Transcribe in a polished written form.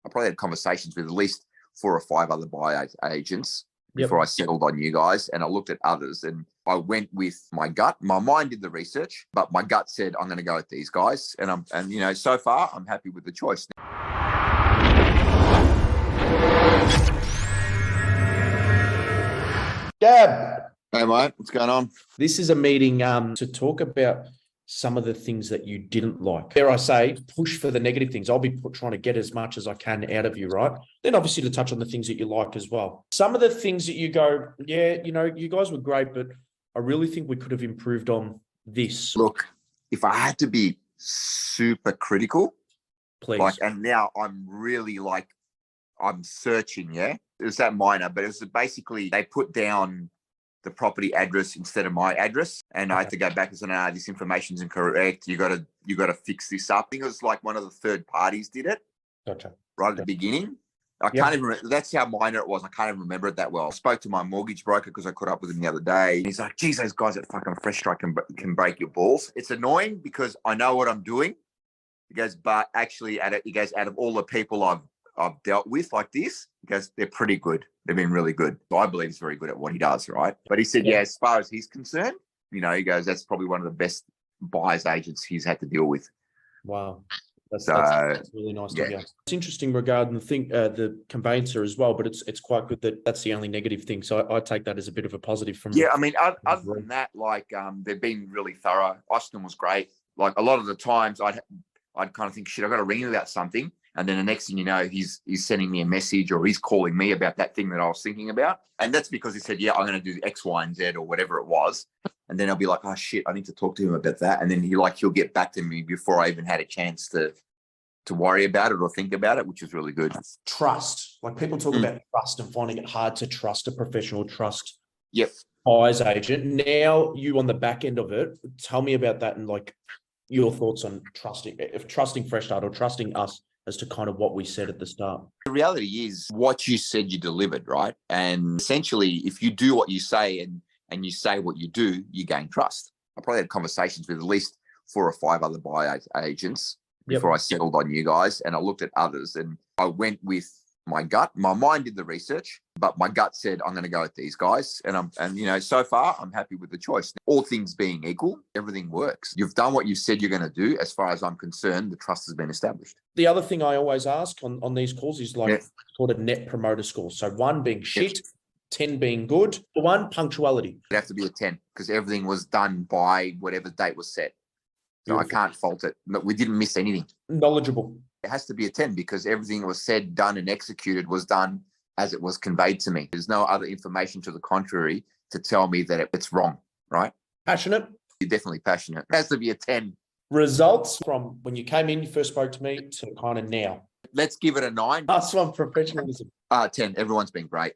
I probably had conversations with at least 4 or 5 other buy agents before I settled on you guys. And I looked at others and I went with my gut. My mind did the research, but my gut said, I'm going to go with these guys. And so far I'm happy with the choice. Gab. Hey, mate, what's going on? This is a meeting to talk about some of the things that you didn't like. Dare I say, push for the negative things. I'll be trying to get as much as I can out of you, right? Then obviously to touch on the things that you like as well. Some of the things that you go, yeah, you guys were great, but I really think we could have improved on this. Look, if I had to be super critical, please. And now I'm really I'm searching, yeah? It was that minor, but it was basically they put down the property address instead of my address. And I had to go back and say, no, this information's incorrect. You got to fix this up. I think it was like one of the third parties did it. Gotcha. Right at the beginning. I can't even remember. That's how minor it was. I can't even remember it that well. I spoke to my mortgage broker because I caught up with him the other day. And he's like, geez, those guys at fucking Fresh Strike can break your balls. It's annoying because I know what I'm doing. He goes, but actually, out of all the people I've dealt with like this, because they're pretty good. They've been really good. So I believe he's very good at what he does, right? But he said, yeah, as far as he's concerned, he goes, that's probably one of the best buyer's agents he's had to deal with. Wow. That's really nice to hear. It's interesting regarding the conveyancer as well, but it's quite good that that's the only negative thing. So I take that as a bit of a positive from. Yeah, I mean, other than that, they've been really thorough. Austin was great. Like a lot of the times I'd kind of think, shit, I got to ring him about something. And then the next thing you know, he's sending me a message or he's calling me about that thing that I was thinking about. And that's because he said, yeah, I'm going to do X, Y, and Z or whatever it was. And then I'll be like, oh, shit, I need to talk to him about that. And then he'll get back to me before I even had a chance to worry about it or think about it, which is really good. Trust. Like people talk about trust and finding it hard to trust a professional buyer's agent. Now you on the back end of it, tell me about that and your thoughts on trusting Fresh Start or trusting us as to kind of what we said at the start. The reality is what you said you delivered, right? And essentially, if you do what you say and you say what you do, you gain trust. I probably had conversations with at least 4 or 5 other buy agents before I settled on you guys. And I looked at others and I went with my gut. My mind did the research, but my gut said, I'm going to go with these guys. And so far I'm happy with the choice. All things being equal, everything works. You've done what you said you're going to do. As far as I'm concerned, the trust has been established. The other thing I always ask on these calls is called a net promoter score. So 1 being shit, 10 being good. 1, punctuality. It'd have to be a 10 because everything was done by whatever date was set. So I can't fault it. But we didn't miss anything. Knowledgeable. It has to be a 10 because everything that was said, done, and executed was done as it was conveyed to me. There's no other information to the contrary to tell me that it's wrong, right? Passionate? You're definitely passionate. It has to be a 10. Results from when you came in, you first spoke to me, to kind of now. Let's give it a 9. Last one, professionalism. 10. Everyone's been great.